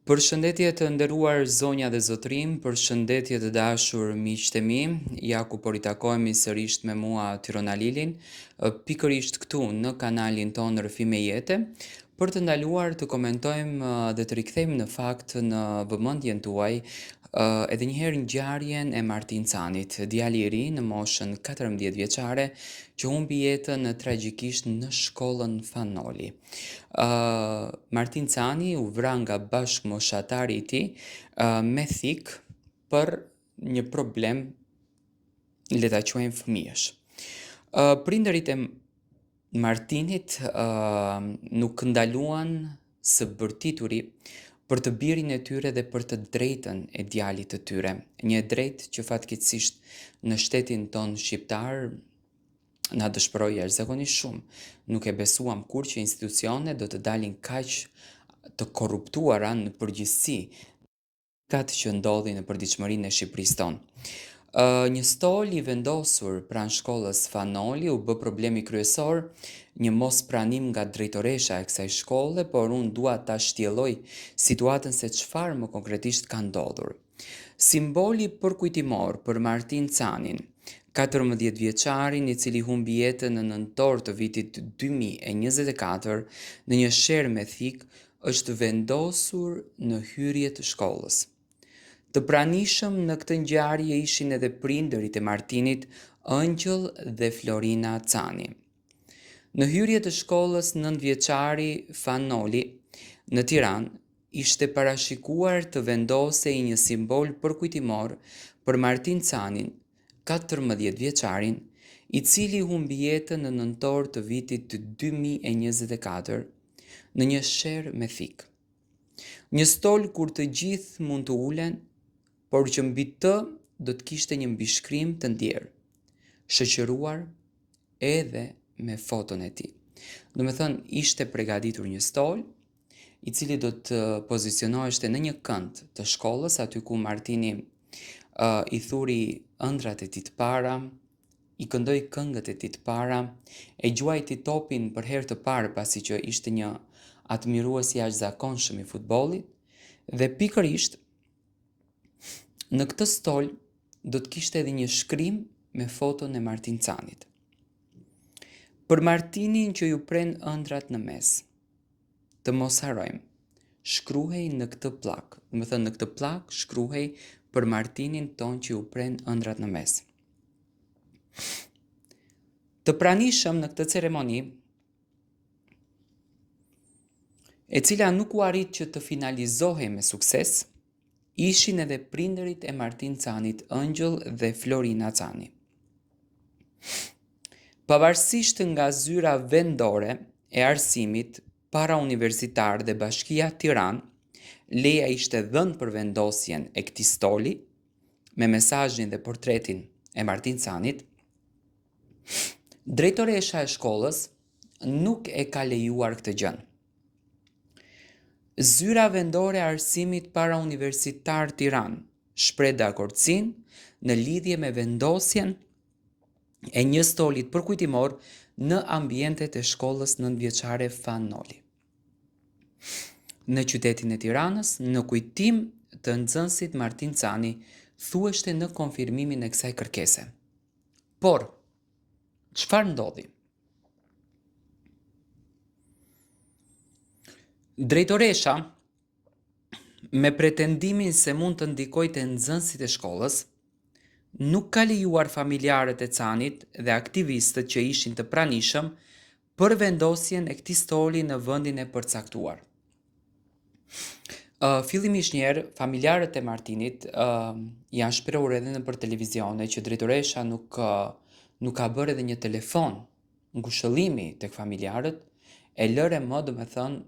Përshëndetje të nderuar zonja dhe zotrim, përshëndetje të dashur miqtë e mi, ja ku po ritakohemi sërish me mua Tyrona Lilin, pikërisht këtu në kanalin tonë Rrëfime Jete, për të ndaluar të komentojmë dhe të rikthejmë në fakt në vëmendjen tuaj edhe njëherë ngjarjen e Martin Canit, djali i ri në moshën 14 vjeçare që humbi jetën tragjikisht në shkollën Fanoli. Martin Cani u vra nga bashkëmoshatari i tij me thik për një problem, le ta quajmë fëmijësh. Prindërit e Martinit nuk ndaluan së bërtituri për të birin e tyre dhe për të drejtën e djalit të tyre. Një drejtë që fatkeqësisht në shtetin ton shqiptar na dëshpëroi jashtëzakonisht shumë. Nuk e besuam kur që institucionet do të dalin kaq të korruptuara në përgjithësi katë që ndodhi në përditshmërinë e Shqipërisë tonë. Një stol i vendosur pranë shkollës Fanoli u bë problemi kryesor, një mospranim nga drejtoresha e kësaj shkolle, por unë dua ta shtjelloj situatën se çfarë më konkretisht ka ndodhur. Simboli përkujtimor për Martin Canin, 14 vjeçarin i cili humbi jetën në nëntor të vitit 2024 në një sherr me thik, është vendosur në hyrje të shkollës. Të pranishëm në këtë ngjarje ishin edhe prindërit e Martinit, Ëngjëll dhe Florina Cani. Në hyrje të shkollës 9 vjeçari Fanoli në Tiranë ishte parashikuar të vendosej një simbol përkujtimor për Martin Canin, 14 vjeçarin, i cili humbi jetën në nëntor të vitit 2024 në një sherr me thik. Një stol kur të gjithë mund të ulen, por që mbi të do të kishte një mbishkrim të ndjerë, shoqëruar edhe me foton e tij. Do me thënë, ishte përgatitur një stol i cili do të pozicionoheshte në një kënd të shkollës, aty ku Martini i thuri ëndrat e tij të para, i këndoi këngët e tij të para, e gjuajti topin për herë të parë pasi që ishte një admirues i jashtëzakonshëm i futbollit, dhe pikërisht në këtë stol do të kishte edhe një shkrim me foton e Martin Canit. Për Martinin që ju pren ëndrat në mes, të mos harrojmë, shkruhej në këtë pllak. Do të thënë, në këtë pllak shkruhej për Martinin ton që ju pren ëndrat në mes. Të pranishëm në këtë ceremoni, e cila nuk u arrit që të finalizohej me sukses, ishin edhe prindërit e Martin Canit, Ëngjëll dhe Florina Cani. Pavarësisht nga zyra vendore e arsimit parauniversitar dhe Bashkia Tiranë, leja ishte dhënë për vendosjen e këtij stoli me mesazhin dhe portretin e Martin Canit. Drejtoresha e shkollës nuk e ka lejuar këtë gjë. Zyra vendore e arsimit parauniversitar Tiranë shpreh dakordsinë në lidhje me vendosjen e një stolit përkujtimor në ambientet e shkollës 9 vjeçare Fanoli. Në qytetin e Tiranës, në kujtim të nxënësit Martin Cani, thuheshte në konfirmimin e kësaj kërkese. Por, çfarë ndodhi? Drejtoresha, me pretendimin se mund të ndikojë te nxënësit e shkollës, nuk ka lejuar familjarët e Canit dhe aktivistët që ishin të pranishëm për vendosjen e këtij stoli në vendin e përcaktuar. Fillimisht njerë, familjarët e Martinit janë shprehur edhe nëpër televizione që drejtoresha nuk ka bërë edhe një telefon ngushëllimi tek familjarët, e lëre më, do me thënë,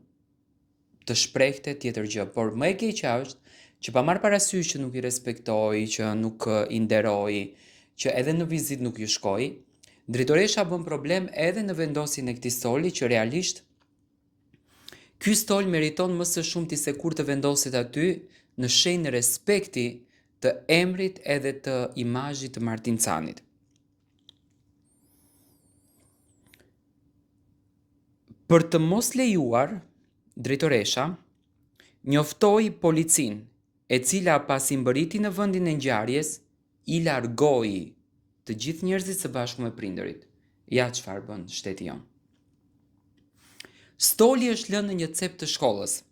të shprehte tjetër gjë, por më e keqja është që pa marrë parasysh që nuk i respektoi, që nuk i nderoi, që edhe në vizitë nuk ju shkoi, drejtoresha bën problem edhe në vendosjen e këtij stoli, që realisht ky stol meriton më së shumti se kur të vendoset aty në shenjë respekti të emrit edhe të imazhit të Martin Canit. Për të mos lejuar, drejtoresha njoftoi policin, e cila pas i mbërriti në vendin e ngjarjes, i largoi të gjithë njerëzit së bashku me prindërit. Ja çfarë bën shteti jon. Stoli është lënë në një cep të shkollës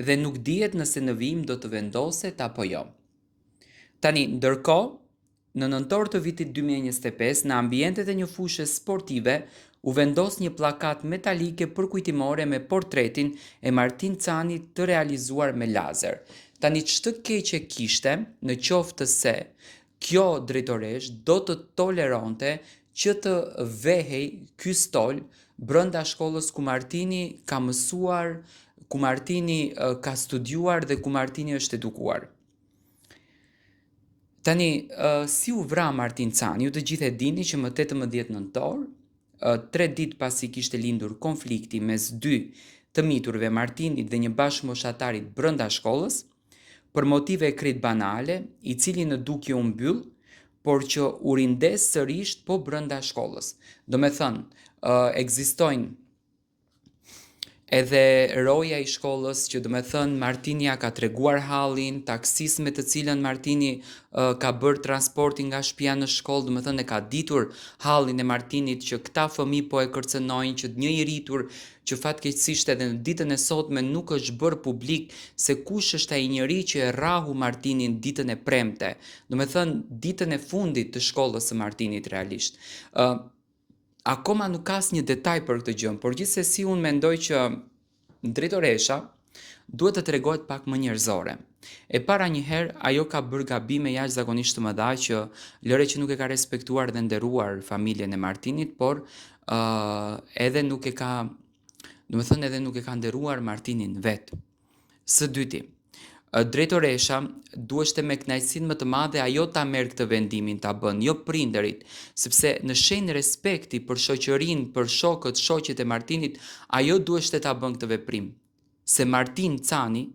dhe nuk dihet nëse në vijim do të vendoset apo jo. Tani, ndërkohë, në nëntor të vitit 2025, në ambientet e një fushë sportive, u vendos një plakat metalike përkujtimore me portretin e Martin Canit të realizuar me lazer. Tani, ç'të keqe kishte në qoftë se kjo drejtoresh do të toleronte që të vehej ky stol brenda shkollës ku Martini ka mësuar, ku Martini ka studiuar dhe ku Martini është edukuar. Tani, si u vra Martin Cani, ju të gjithë e dini që më 18 nëntor, 3 ditë pasi kishte lindur konflikti mes 2 të miturve, Martinit dhe një bashkëmoshatarit brenda shkollës, për motive krejt banale, i cili në dukje u mbyll, por që u rindes sërish po brenda shkollës. Do me thënë, ekzistojnë edhe roja i shkollës që do me thënë Martini ja ka treguar hallin, taksis me të cilën Martini ka bërë transportin nga shtëpia në shkollë, do me thënë e ka ditur hallin e Martinit që këta fëmijë po e kërcënojnë, që një i rritur që fatkeqësisht edhe në ditën e sotme nuk është bërë publik se kush është ai njeri që e rrahu Martinin ditën e premte, do me thënë ditën e fundit të shkollës së Martinit realisht. Akoma nuk ka asnjë detaj për këtë gjë, por gjithsesi unë mendoj që drejtoresha duhet të tregohet pak më njerëzore. E para njëherë ajo ka bërë gabime jashtëzakonisht të mëdha që lëre që nuk e ka respektuar dhe nderuar familjen e Martinit, por edhe nuk e ka, do me thënë edhe nuk e ka nderuar Martinin vet. Së dyti, drejtoresha duheshte me kënaqësinë më të madhe ajo ta merr këtë vendimin ta bën, jo prindërit, sepse në shenjë respekti për shoqërinë, për shokët, shoqet e Martinit, ajo duheshte ta bën këtë veprim. Se Martin Cani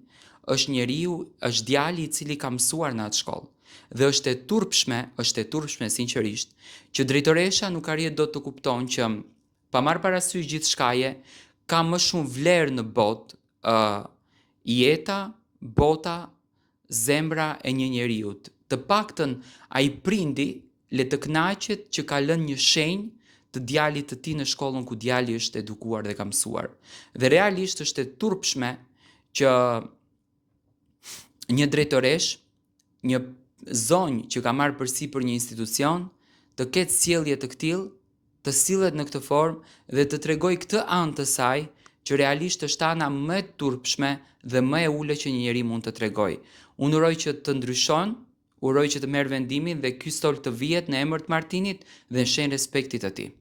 është njeriu, është djali i cili ka mësuar në atë shkollë. Dhe është e turpshme sinqerisht, që drejtoresha nuk arrit dot të kupton që pa marrë parasysh gjithçkaje, ka më shumë vlerë në botë jeta, bota, zemra e një njeriu. Të paktën ai prindi le të kënaqet që ka lënë një shenjë të djalit të tij në shkollën ku djali është edukuar dhe ka mësuar. Dhe realisht është e turpshme që një drejtoresh, një zonjë që ka marrë përsipër një institucion, të ketë sjellje të tillë, të sillet në këtë formë dhe të tregojë këtë anë të saj që realisht është ana më e turpshme dhe më e ulët që një njeri mund të tregojë. Unë uroj që të ndryshon, uroj që të merr vendimin dhe ky stol të vihet në emër të Martinit dhe në shenjë respekti të tij.